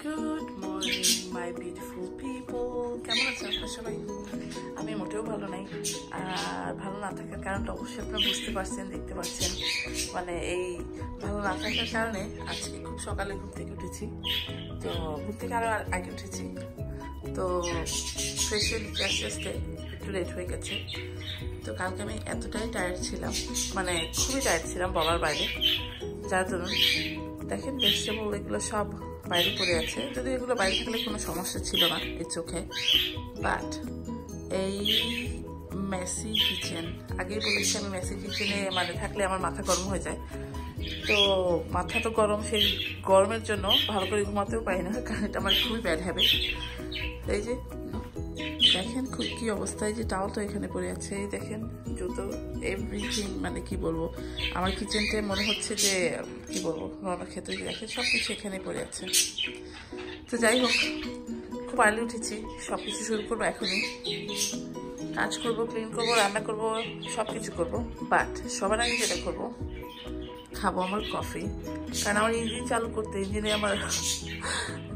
Good morning, my beautiful people. কেমন আছেন আপনারা সবাই? আমি মোটেও ভালো নাই, আর ভালো না থাকার কারণটা অবশ্যই আপনারা বুঝতে পারছেন, দেখতে পাচ্ছেন। মানে এই ভালো না থাকার কারণে আজকে খুব সকালে ঘুম থেকে উঠেছি। তো ঘুম থেকে আরও আগে উঠেছি, তো ফ্রেশ হয়ে আস্তে আস্তে একটু লেট হয়ে গেছে। তো কালকে আমি এতটাই টায়ার্ড ছিলাম, মানে খুবই টায়ার্ড ছিলাম বলার বাইরে। যার জন্য দেখেন ভেজিটেবল এগুলো সব বাইরে পড়ে আছে। যদি এগুলো বাইরে থাকলে কোনো সমস্যা ছিল না, ইটস ওকে, বাট এই মেসি কিচেন, আগেই বলেছি আমি মেসি কিচেনে মানে থাকলে আমার মাথা গরম হয়ে যায়। তো মাথা তো গরম, সেই গরমের জন্য ভালো করে ঘুমাতেও পারি না, কারণ এটা আমার খুবই ব্যাড হ্যাবিট। এই যে দেখেন কি অবস্থায়, যে টাওয়ালটা এখানে পড়ে আছে, এই দেখেন জুতো, এভরিথিং, মানে কি বলবো, আমার কিচেনটা মনে হচ্ছে যে কি বলবো নর্মাল ক্ষেত্রে দেখেন সব কিছু এখানে পড়ে আছে। তো যাই হোক, খুব আর্লি উঠেছি, সব কিছু শুরু করবো এখনই, কাজ করবো, ক্লিন করবো, রান্না করবো, সব কিছু করবো। বাট সবার আগে যেটা করবো, খাবো আমার কফি, কারণ আমার ইঞ্জিন চালু করতে ইঞ্জিনে আমার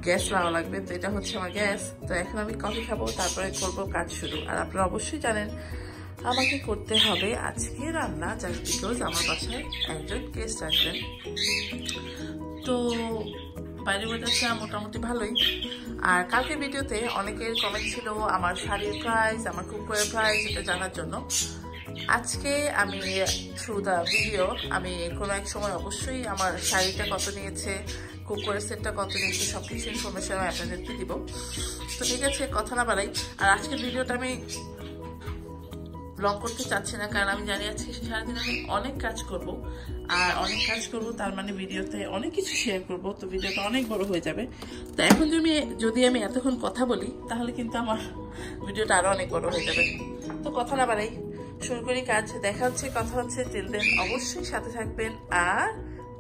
গ্যাস লাগানো লাগবে। তো এটা হচ্ছে আমার গ্যাস। তো এখন আমি কফি খাবো, তারপরে করবো কাজ শুরু। আর আপনারা অবশ্যই জানেন আমাকে করতে হবে আজকে রান্না, জাস্ট বিকজ আমার বাসায় একজন গেস্ট আসবেন। তো বাইরের ওয়েদারটা মোটামুটি ভালোই। আর কালকে ভিডিওতে অনেকের কমেন্ট ছিল আমার শাড়ির প্রাইস, আমার কুকওয়্যার প্রাইস, এটা জানার জন্য। আজকে আমি থ্রু দ্য ভিডিও আমি কোনো এক সময় অবশ্যই আমার শাড়িটা কত নিয়েছে, কুকওয়্যার সেটটা কত নিয়েছে, সব কিছু ইনফরমেশন আমি আপনাদেরকে দিব। তো ঠিক আছে, কথা না বাড়াই। আর আজকের ভিডিওটা আমি লং করতে চাচ্ছি না, কারণ আমি জানি আজকে সারাদিন আমি অনেক কাজ করব, আর অনেক কাজ করব তার মানে ভিডিওতে অনেক কিছু শেয়ার করব, তো ভিডিওটা অনেক বড় হয়ে যাবে। তো এখন যদি আমি এতক্ষণ কথা বলি, তাহলে কিন্তু আমার ভিডিওটা আরও অনেক বড় হয়ে যাবে। তো কথা না বাড়াই, শুরু করি কাজ। দেখা হচ্ছে, কথা হচ্ছে। টিল দেন অবশ্যই সাথে থাকবেন আর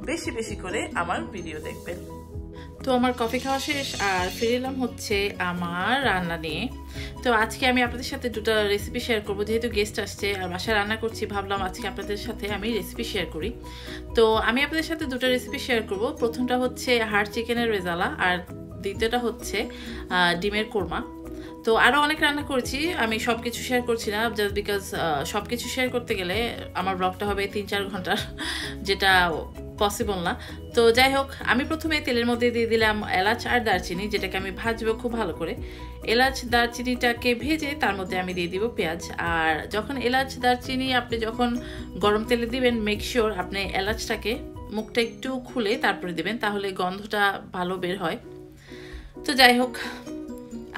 বেশি বেশি করে আমার ভিডিও দেখবেন। তো আমার কফি খাওয়া শেষ, আর ফিরে এলাম হচ্ছে আমার রান্না নিয়ে। তো আজকে আমি আপনাদের সাথে দুটো রেসিপি শেয়ার করবো, যেহেতু গেস্ট আসছে আর বাসায় রান্না করছি, ভাবলাম আজকে আপনাদের সাথে আমি রেসিপি শেয়ার করি। তো আমি আপনাদের সাথে দুটো রেসিপি শেয়ার করব। প্রথমটা হচ্ছে হাড় চিকেনের রেজালা, আর দ্বিতীয়টা হচ্ছে ডিমের কোরমা। তো আরও অনেক রান্না করেছি, আমি সব কিছু শেয়ার করছি না, জাস্ট বিকজ সব কিছু শেয়ার করতে গেলে আমার ব্লগটা হবে 3-4 ঘন্টার, যেটা পসিবল না। তো যাই হোক, আমি প্রথমে তেলের মধ্যে দিয়ে দিলাম এলাচ আর দারচিনি, যেটাকে আমি ভাজবো খুব ভালো করে। এলাচ দারচিনিটাকে ভেজে তার মধ্যে আমি দিয়ে দিব পেঁয়াজ। আর যখন এলাচ দারচিনি আপনি যখন গরম তেলে দিবেন, মেক শিওর আপনি এলাচটাকে মুখটা একটু খুলে তারপরে দিবেন, তাহলে গন্ধটা ভালো বের হয়। তো যাই হোক,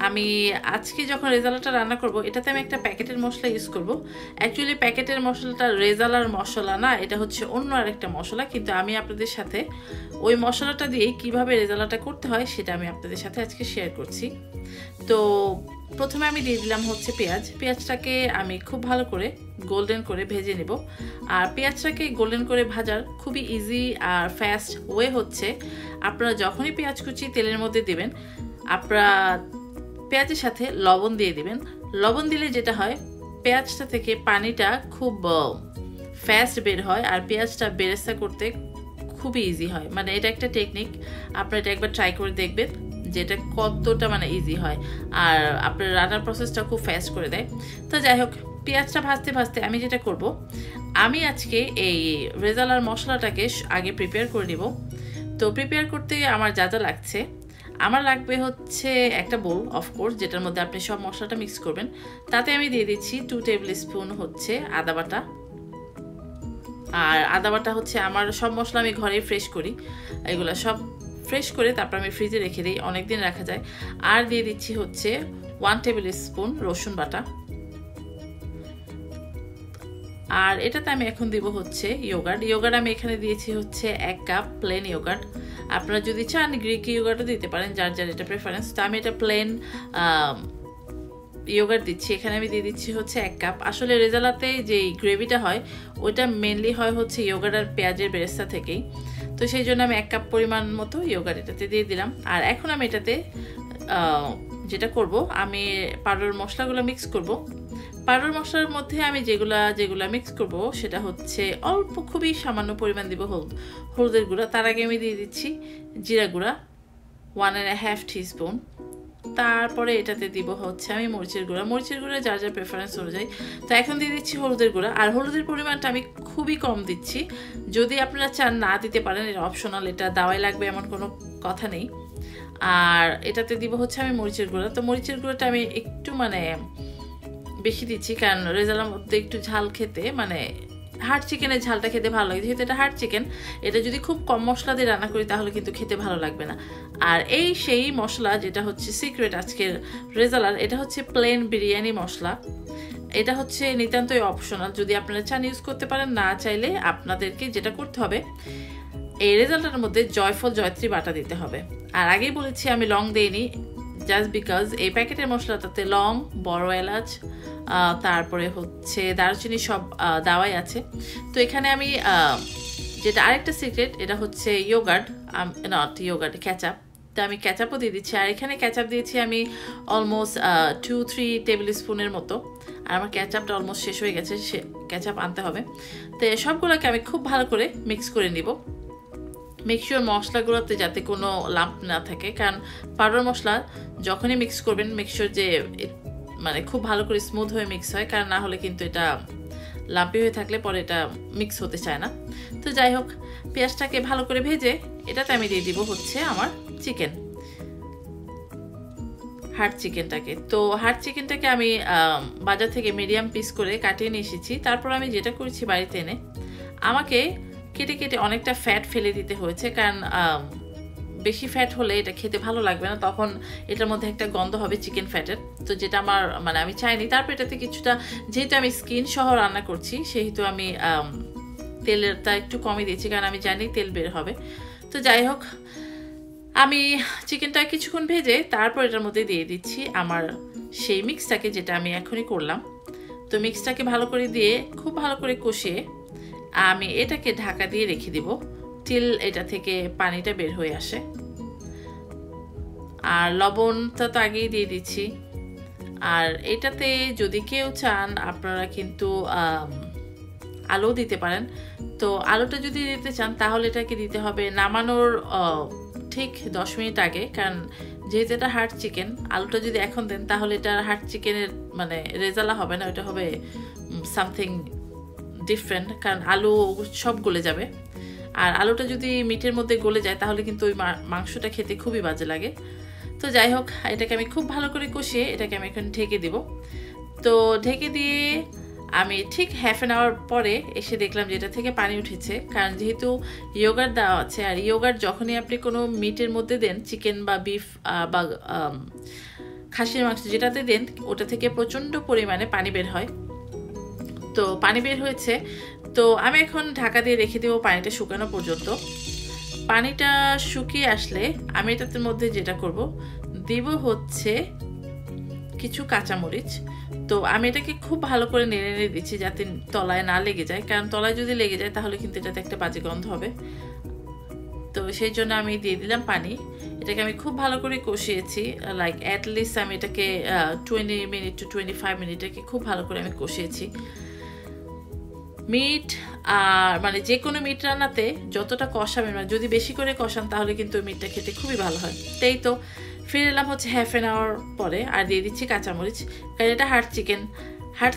আমি আজকে যখন রেজালাটা রান্না করব, এটাতে আমি একটা প্যাকেটের মশলা ইউজ করব। অ্যাকচুয়ালি প্যাকেটের মশলাটা রেজালার মশলা না, এটা হচ্ছে অন্য আরেকটা মশলা, কিন্তু আমি আপনাদের সাথে ওই মশলাটা দিয়ে কিভাবে রেজালাটা করতে হয় সেটা আমি আপনাদের সাথে আজকে শেয়ার করছি। তো প্রথমে আমি দিয়ে দিলাম হচ্ছে পেঁয়াজটাকে আমি খুব ভালো করে গোল্ডেন করে ভেজে নেব। আর পেঁয়াজটাকে গোল্ডেন করে ভাজার খুবই ইজি আর ফাস্ট ওয়ে হচ্ছে, আপনারা যখনই পেঁয়াজ কুচি তেলের মধ্যে দেবেন, আপনারা পেঁয়াজের সাথে লবণ দিয়ে দিবেন। লবণ দিলে যেটা হয়, পেঁয়াজটা থেকে পানিটা খুব ফাস্ট বের হয়, আর পেঁয়াজটা বেরেস্তা করতে খুবই ইজি হয়। মানে এটা একটা টেকনিক, আপনারা এটা একবার ট্রাই করে দেখবেন যেটা কতটা মানে ইজি হয়, আর আপনার রান্নার প্রসেসটা খুব ফাস্ট করে দেয়। তো যাই হোক, পেঁয়াজটা ভাজতে ভাজতে আমি যেটা করব, আমি আজকে এই রেজালার মশলাটাকে আগে প্রিপেয়ার করে নেব। তো প্রিপেয়ার করতে আমার যা যা লাগছে, আমার লাগবে হচ্ছে একটা বোল, অফকোর্স, যেটার মধ্যে আপনি সব মশলাটা মিক্স করবেন। তাতে আমি দিয়ে দিচ্ছি 2 টেবিল স্পুন হচ্ছে আদা বাটা। আর আদা বাটা হচ্ছে আমার সব মশলা আমি ঘরেই ফ্রেশ করি, এগুলো সব ফ্রেশ করে তারপর আমি ফ্রিজে রেখে দিই, অনেকদিন রাখা যায়। আর দিয়ে দিচ্ছি হচ্ছে 1 টেবিল স্পুন রসুন বাটা। আর এটাতে আমি এখন দিব হচ্ছে ইয়োগার্ট আমি এখানে দিয়েছি হচ্ছে 1 কাপ প্লেন ইয়োগার্ট। আপনারা যদি চান গ্রিক ইয়োগার্টও দিতে পারেন, যার যার এটা প্রেফারেন্স। তো আমি এটা প্লেন ইয়োগার্ট দিচ্ছি। এখানে আমি দিয়ে দিচ্ছি হচ্ছে 1 কাপ। আসলে রেজালাতে যে গ্রেভিটা হয়, ওইটা মেনলি হয় হচ্ছে ইয়োগার্ট আর পেঁয়াজের বেরেস্তা থেকেই। তো সেই জন্য আমি 1 কাপ পরিমাণ মতো ইয়োগার্ট এটাতে দিয়ে দিলাম। আর এখন আমি এটাতে যেটা করব, আমি পাউডার মশলাগুলো মিক্স করব। পাউডার মশলার মধ্যে আমি যেগুলা মিক্স করব সেটা হচ্ছে অল্প, খুবই সামান্য পরিমাণ দিব হলুদের গুঁড়া। তার আগে আমি দিয়ে দিচ্ছি জিরা গুঁড়া, 1.5 টিস্পুন। তারপরে এটাতে দিব হচ্ছে আমি মরিচের গুঁড়া যার যার প্রেফারেন্স অনুযায়ী। তো এখন দিয়ে দিচ্ছি হলুদের গুঁড়া, আর হলুদের পরিমাণটা আমি খুবই কম দিচ্ছি। যদি আপনারা চান না দিতে পারেন, এটা অপশনাল, এটা দেওয়াই লাগবে এমন কোনো কথা নেই। আর এটাতে দিব হচ্ছে আমি মরিচের গুঁড়া। তো মরিচের গুঁড়াটা আমি একটু বেশি দিচ্ছি, কারণ রেজালার মধ্যে একটু ঝাল খেতে হার্ড চিকেনের ঝালটা খেতে ভালো লাগে, যেহেতু এটা হার্ড চিকেন। এটা যদি খুব কম মশলা দিয়ে রান্না করি তাহলে কিন্তু খেতে ভালো লাগবে না। আর সেই মশলা যেটা হচ্ছে সিক্রেট আজকের রেজালার, এটা হচ্ছে প্লেন বিরিয়ানি মশলা। এটা হচ্ছে নিতান্তই অপশনাল, যদি আপনারা চান ইউজ করতে পারেন, না চাইলে আপনাদেরকে যেটা করতে হবে, এই রেজাল্টের মধ্যে জয়ফল জয়ত্রী বাটা দিতে হবে। আর আগেই বলেছি আমি লং দিইনি, জাস্ট বিকজ এই প্যাকেটের মশলাটাতে লং, বড় এলাচ, তারপরে হচ্ছে দারুচিনি সব দেওয়াই আছে। তো এখানে আমি যেটা আরেকটা সিক্রেট, এটা হচ্ছে ক্যাচাপ। তো আমি ক্যাচাপও দিয়ে দিচ্ছি। আর এখানে ক্যাচাপ দিয়েছি আমি অলমোস্ট 2-3 টেবিল স্পুনের মতো। আর আমার ক্যাচাপটা অলমোস্ট শেষ হয়ে গেছে, ক্যাচাপ আনতে হবে। তো সবগুলোকে আমি খুব ভালো করে মিক্স করে নিব। মেক শিওর মশলাগুলোতে যাতে কোনো লাম্প না থাকে, কারণ পাউডার মশলা যখনই মিক্স করবেন মেক শিওর যে খুব ভালো করে স্মুথ হয়ে মিক্স হয়, কারণ না হলে কিন্তু এটা লাম্পি হয়ে থাকলে পরে এটা মিক্স হতে চায় না। তো যাই হোক, পেঁয়াজটাকে ভালো করে ভেজে এটাতে আমি দিয়ে দিব হচ্ছে আমার হার্ড চিকেনটাকে। তো হার্ড চিকেনটাকে আমি বাজার থেকে মিডিয়াম পিস করে কাটিয়ে নিয়ে এসেছি। তারপর আমি যেটা করেছি বাড়িতে এনে আমাকে কেটে কেটে অনেকটা ফ্যাট ফেলে দিতে হয়েছে, কারণ বেশি ফ্যাট হলে এটা খেতে ভালো লাগবে না, তখন এটার মধ্যে একটা গন্ধ হবে চিকেন ফ্যাটের। তো যেটা আমার আমি চাইনি। তারপর এটাতে কিছুটা, যেহেতু আমি স্কিন সহ রান্না করছি সেহেতু আমি তেলটা একটু কমই দিয়েছি, কারণ আমি জানি তেল বের হবে। তো যাই হোক, আমি চিকেনটা কিছুক্ষণ ভেজে তারপর এটার মধ্যে দিয়ে দিচ্ছি আমার সেই মিক্সটাকে, যেটা আমি এখনই করলাম। তো মিক্সটাকে ভালো করে দিয়ে খুব ভালো করে কষিয়ে আমি এটাকে ঢাকা দিয়ে রেখে দিব টিল এটা থেকে পানিটা বের হয়ে আসে। আর লবণটা তো আগেই দিয়ে দিচ্ছি। আর এটাতে যদি কেউ চান আপনারা কিন্তু আলু দিতে পারেন। তো আলুটা যদি দিতে চান তাহলে এটাকে দিতে হবে নামানোর ঠিক 10 মিনিট আগে, কারণ যেহেতু এটা হার্ড চিকেন, আলুটা যদি এখন দেন তাহলে এটা হার্ড চিকেনের রেজালা হবে না, এটা হবে সামথিং ডিফারেন্ট, কারণ আলু সব গলে যাবে। আর আলুটা যদি মিটের মধ্যে গলে যায় তাহলে কিন্তু ওই মাংসটা খেতে খুবই বাজে লাগে। তো যাই হোক, এটাকে আমি খুব ভালো করে কষিয়ে এটাকে আমি এখন ঢেকে দিব। তো ঢেকে দিয়ে আমি ঠিক হাফ অ্যান আওয়ার পরে এসে দেখলাম যে এটা থেকে পানি উঠেছে, কারণ যেহেতু ইয়োগার্ট দেওয়া আছে। আর ইয়োগার্ট যখনই আপনি কোনো মিটের মধ্যে দেন, চিকেন বা বিফ বা খাসির মাংস যেটাতে দেন, ওটা থেকে প্রচণ্ড পরিমাণে পানি বের হয়। তো পানি বের হয়েছে, তো আমি এখন ঢাকা দিয়ে রেখে দেবো পানিটা শুকানো পর্যন্ত। পানিটা শুকিয়ে আসলে আমি এটার মধ্যে যেটা করব, দিব হচ্ছে কিছু কাঁচামরিচ। তো আমি এটাকে খুব ভালো করে নেড়ে নেড়ে দিচ্ছি যাতে তলায় না লেগে যায়, কারণ তলায় যদি লেগে যায় তাহলে কিন্তু এটাতে একটা বাজে গন্ধ হবে। তো সেই জন্য আমি দিয়ে দিলাম পানি। এটাকে আমি খুব ভালো করে কষিয়েছি, লাইক অ্যাটলিস্ট আমি এটাকে 20 মিনিট টু 25 মিনিট খুব ভালো করে আমি কষিয়েছি। মিট আর যে কোনো মিট রান্নাতে যতটা কষাবেন, যদি বেশি করে কষান তাহলে কিন্তু মিটটা খেতে খুবই ভালো হয়। তাই তো ফিরে এলাম হচ্ছে হাফ অ্যান আওয়ার পরে, আর দিয়ে দিচ্ছি কাঁচামরিচ, কারণ এটা হার্ড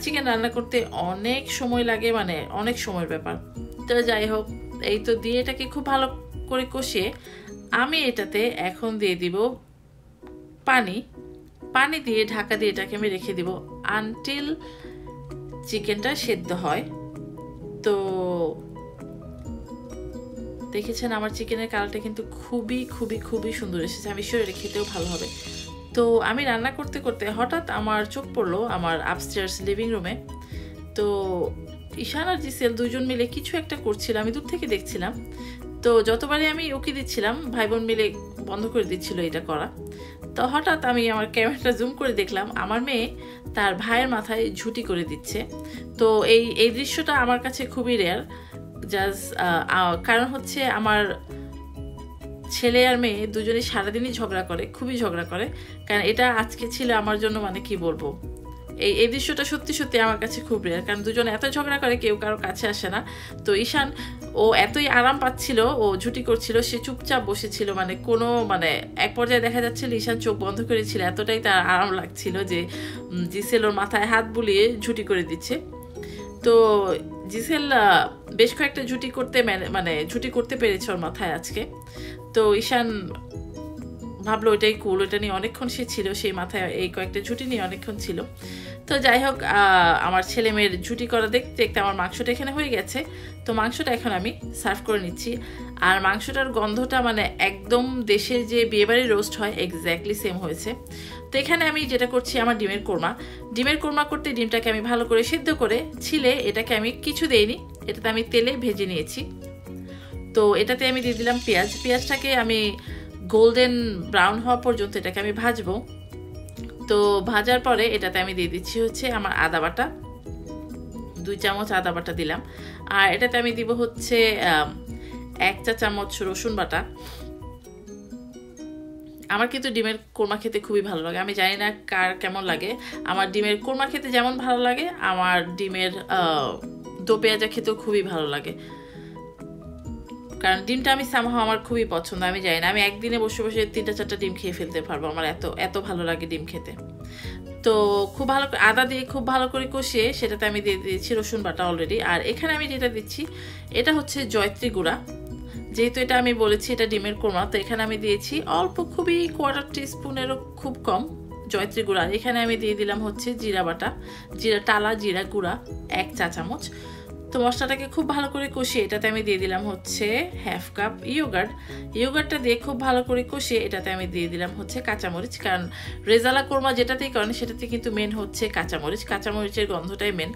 চিকেন রান্না করতে অনেক সময় লাগে, অনেক সময়ের ব্যাপার। তো যাই হোক, এই তো দিয়ে এটাকে খুব ভালো করে কষিয়ে আমি এটাতে এখন দিয়ে দিব পানি দিয়ে ঢাকা দিয়ে এটাকে আমি রেখে দিব আনটিল চিকেনটা সেদ্ধ হয়। তো দেখেছেন আমার চিকেনের কালারটা কিন্তু খুবই খুবই খুবই সুন্দর এসেছে, আমি শিওর এটা খেতেও ভালো হবে। তো আমি রান্না করতে করতে হঠাৎ আমার চোখ পড়লো আমার আপস্টেয়ার্স লিভিং রুমে। তো ঈশান আর জিসেল দুজন মিলে কিছু একটা করছিল, আমি দূর থেকে দেখছিলাম। তো যতবারই আমি উকি দিচ্ছিলাম ভাই বোন মিলে বন্ধ করে দিচ্ছিল এটা করা। তো হঠাৎ আমি আমার ক্যামেরাটা জুম করে দেখলাম আমার মেয়ে তার ভাইয়ের মাথায় ঝুঁটি করে দিচ্ছে। তো এই দৃশ্যটা আমার কাছে খুবই রেয়ার, কারণ হচ্ছে আমার ছেলে আর মেয়ে দুজনেই সারাদিনই ঝগড়া করে, খুবই ঝগড়া করে। কারণ এটা আজকে ছিল আমার জন্য কি বলবো, এই দৃশ্যটা সত্যি সত্যি আমার কাছে খুব রেয়ার, কারণ দুজন এত ঝগড়া করে কেউ কারো কাছে আসে না। তো ঈশান ও এতই আরাম পাচ্ছিল, ও ঝুটি করছিল, সে চুপচাপ বসেছিল, মানে কোনো মানে এক পর্যায়ে দেখা যাচ্ছিল ঈশান চোখ বন্ধ করেছিল, এতটাই তার আরাম লাগছিল যে জিসেল ওর মাথায় হাত বুলিয়ে ঝুটি করে দিচ্ছে। তো জিসেল বেশ কয়েকটা ঝুটি করতে পেরেছে ওর মাথায় আজকে। তো ঈশান ভাবলো ওইটাই কুল, ওইটা নিয়ে অনেকক্ষণ সে ছিল, সেই মাথায় এই কয়েকটা ঝুটি নিয়ে অনেকক্ষণ ছিল। তো যাই হোক, আমার ছেলে মেয়ের ঝুটি করা দেখতে দেখতে আমার মাংসটা এখানে হয়ে গেছে। তো মাংসটা এখন আমি সার্ভ করে নিচ্ছি। আর মাংসটার গন্ধটা মানে একদম দেশের যে বিয়েবাড়ির রোস্ট হয় এক্স্যাক্টলি সেম হয়েছে। তো এখানে আমি যেটা করছি, আমার ডিমের কোরমা করতে ডিমটাকে আমি ভালো করে সিদ্ধ করে ছিলে, এটাকে আমি কিছু দেইনি, এটাতে আমি তেলে ভেজে নিয়েছি। তো এটাতে আমি দিয়ে দিলাম পেঁয়াজটাকে আমি গোল্ডেন ব্রাউন হওয়া পর্যন্ত এটাকে আমি ভাজবো। তো ভাজার পরে এটাতে আমি দিয়ে দিচ্ছি হচ্ছে আমার আদা বাটা, 2 চামচ আদা বাটা দিলাম। আর এটাতে আমি দিব হচ্ছে 1 চা চামচ রসুন বাটা। আমার কিন্তু ডিমের কোরমা খেতে খুবই ভালো লাগে, আমি জানি না কার কেমন লাগে। আমার ডিমের কোরমা খেতে যেমন ভালো লাগে, আমার ডিমের দো পেঁয়াজা খেতেও খুবই ভালো লাগে, কারণ ডিমটা আমি সামহাও আমার খুবই পছন্দ। আমি জানি না, আমি একদিনে বসে বসে 3-4টা ডিম খেয়ে ফেলতে পারবো, আমার এত এত ভালো লাগে ডিম খেতে। তো খুব ভালো আদা দিয়ে খুব ভালো করে কষিয়ে সেটাতে আমি দিয়ে দিয়েছি রসুন বাটা অলরেডি। আর এখানে আমি যেটা দিচ্ছি এটা হচ্ছে জয়ত্রী গুঁড়া, যেহেতু এটা আমি বলেছি এটা ডিমের কোরমা, তো এখানে আমি দিয়েছি অল্প, খুবই 1/4 টিস্পুনেরও খুব কম জয়ত্রী গুঁড়া। এখানে আমি দিয়ে দিলাম হচ্ছে জিরা বাটা, টালা জিরা গুঁড়া 1 চা চামচ। তো মশলাটাকে খুব ভালো করে কষিয়ে এটাতে আমি দিয়ে দিলাম হচ্ছে 1/2 কাপ ইয়োগার্টটা দিয়ে খুব ভালো করে কষিয়ে এটাতে আমি দিয়ে দিলাম হচ্ছে কাঁচামরিচ, কারণ রেজালা কোরমা যেটাতেই করেন সেটাতে কিন্তু মেন হচ্ছে কাঁচামরিচের গন্ধটাই মেন।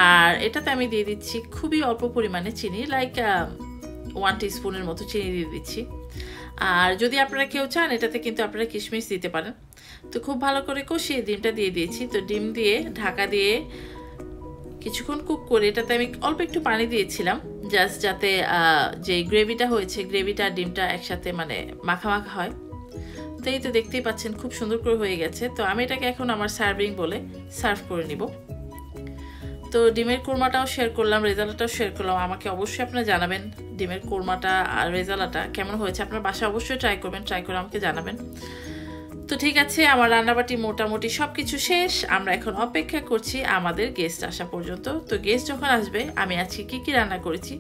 আর এটাতে আমি দিয়ে দিচ্ছি খুবই অল্প পরিমাণে চিনি, লাইক 1 টিস্পুনের মতো চিনি দিয়ে দিচ্ছি। আর যদি আপনারা কেউ চান এটাতে কিন্তু আপনারা কিশমিশ দিতে পারেন। তো খুব ভালো করে কষিয়ে ডিমটা দিয়ে দিয়েছি। তো ডিম দিয়ে ঢাকা দিয়ে কিছুক্ষণ কুক করে এটাতে আমি অল্প একটু পানি দিয়েছিলাম, জাস্ট যাতে যে গ্রেভিটা হয়েছে গ্রেভিটা আর ডিমটা একসাথে মানে মাখা হয়। তো এই তো দেখতেই পাচ্ছেন খুব সুন্দর করে হয়ে গেছে। তো আমি এটাকে এখন আমার সার্ভিং বলে সার্ভ করে নিব। তো ডিমের কোরমাটাও শেয়ার করলাম, রেজালাটাও শেয়ার করলাম। আমাকে অবশ্যই আপনারা জানাবেন ডিমের কোরমাটা আর রেজালাটা কেমন হয়েছে। আপনার বাসায় অবশ্যই ট্রাই করবেন, ট্রাই করে আমাকে জানাবেন। তো ঠিক আছে, আমার রান্নাবাটি মোটামুটি সব কিছু শেষ। আমরা এখন অপেক্ষা করছি আমাদের গেস্ট আসা পর্যন্ত। তো গেস্ট যখন আসবে আমি আজকে কী রান্না করেছি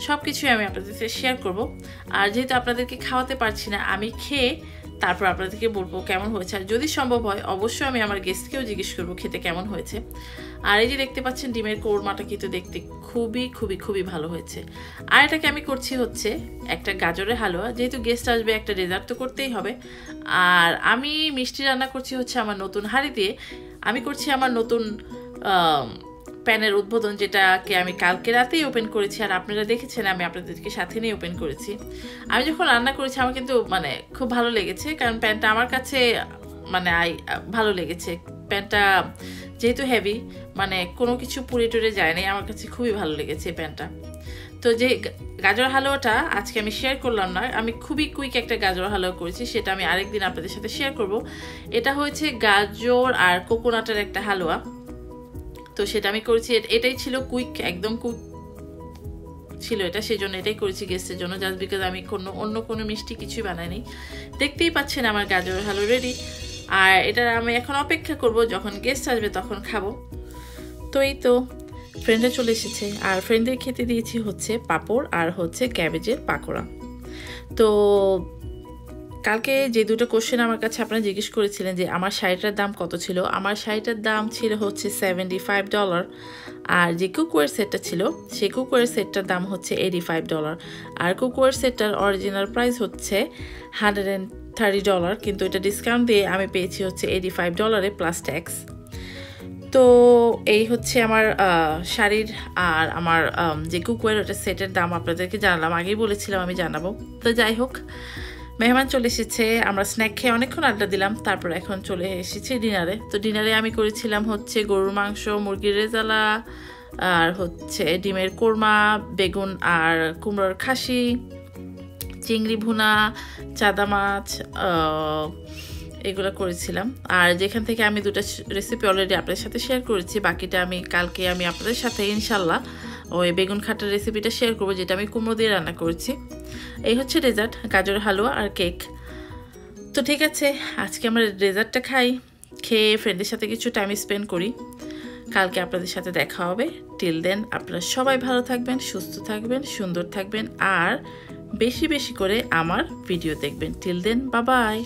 সব কিছুই আমি আপনাদের সাথে শেয়ার করব। আর যেহেতু আপনাদেরকে খাওয়াতে পারছি না, আমি খেয়ে তারপর আপনাদেরকে বলবো কেমন হয়েছে। আর যদি সম্ভব হয় অবশ্যই আমি আমার গেস্টকেও জিজ্ঞেস করবো খেতে কেমন হয়েছে। আর এই যে দেখতে পাচ্ছেন ডিমের কোরমাটা কিন্তু দেখতে খুবই খুবই খুবই ভালো হয়েছে। আর এটাকে আমি করছি হচ্ছে একটা গাজরের হালুয়া, যেহেতু গেস্ট আসবে একটা ডেজার্ট তো করতেই হবে। আর আমি মিষ্টি রান্না করছি হচ্ছে আমার নতুন হাঁড়ি দিয়ে। আমি করছি আমার নতুন প্যানের উদ্বোধন, যেটাকে আমি কালকে রাতেই ওপেন করেছি। আর আপনারা দেখেছেন আমি আপনাদেরকে সাথে নিয়ে ওপেন করেছি। আমি যখন রান্না করেছি আমার কিন্তু মানে খুব ভালো লেগেছে, কারণ প্যানটা আমার কাছে মানে ভালো লেগেছে। প্যানটা যেহেতু হেভি, মানে কোনো কিছু পুড়ে টুড়ে যায় নাই, আমার কাছে খুবই ভালো লেগেছে প্যানটা। তো যে গাজর হালুয়াটা আজকে আমি শেয়ার করলাম না, আমি খুবই কুইক একটা গাজর হালুয়া করেছি, সেটা আমি আরেকদিন আপনাদের সাথে শেয়ার করব। এটা হয়েছে গাজর আর কোকোনাটের একটা হালুয়া। তো সেটা আমি করেছি, এটাই ছিল কুইক, একদম কুইক ছিল এটা, সেই জন্য এটাই করেছি গেস্টের জন্য, জাস্ট বিকজ আমি অন্য কোনো মিষ্টি কিছুই বানাইনি। দেখতেই পাচ্ছেন আমার গাজর হালুয়া রেডি। আর এটা আমি এখন অপেক্ষা করব যখন গেস্ট আসবে তখন খাবো। তো এই তো ফ্রেন্ডরা চলে এসেছে, আর ফ্রেন্ডদের খেতে দিয়েছি হচ্ছে পাঁপড় আর হচ্ছে ক্যাবেজের পাকোড়া। তো কালকে যে দুটো কোশ্চেন আমার কাছে আপনারা জিজ্ঞেস করেছিলেন যে আমার শাড়িটার দাম কত ছিল, আমার শাড়িটার দাম ছিল হচ্ছে $75। আর যে কুকওয়্যার সেটটা ছিল সেই কুকওয়্যার সেটটার দাম হচ্ছে $85। আর কুকওয়্যার সেটটার অরিজিনাল প্রাইস হচ্ছে $130, কিন্তু এটা ডিসকাউন্ট দিয়ে আমি পেয়েছি হচ্ছে $85 প্লাস ট্যাক্স। তো এই হচ্ছে আমার শাড়ির আর আমার যে কুকওয়্যার ওটা সেটের দাম আপনাদেরকে জানালাম, আগেই বলেছিলাম আমি জানাবো। তো যাই হোক, মেহমান চলে এসেছে, আমরা স্ন্যাক খেয়ে অনেকক্ষণ আড্ডা দিলাম, তারপর এখন চলে এসেছি ডিনারে। তো ডিনারে আমি করেছিলাম হচ্ছে গরুর মাংস, মুরগির রেজালা, আর হচ্ছে ডিমের কোরমা, বেগুন আর কুমড়োর খাসি, চিংড়ি ভুনা, চাদা মাছ, এগুলো করেছিলাম। আর যেখান থেকে আমি দুটো রেসিপি অলরেডি আপনাদের সাথে শেয়ার করেছি, বাকিটা আমি কালকে আপনাদের সাথে ইনশাল্লাহ ওই বেগুন খাটার রেসিপিটা শেয়ার করবো, যেটা আমি কুমড়ো দিয়ে রান্না করেছি। এই হচ্ছে ডেজার্ট, গাজর হালুয়া আর কেক। তো ঠিক আছে, আজকে আমরা ডেজার্টটা খাই, খেয়ে ফ্রেন্ডের সাথে কিছু টাইম স্পেন্ড করি। কালকে আপনাদের সাথে দেখা হবে। টিল দেন আপনারা সবাই ভালো থাকবেন, সুস্থ থাকবেন, সুন্দর থাকবেন আর বেশি বেশি করে আমার ভিডিও দেখবেন। Till then, bye by.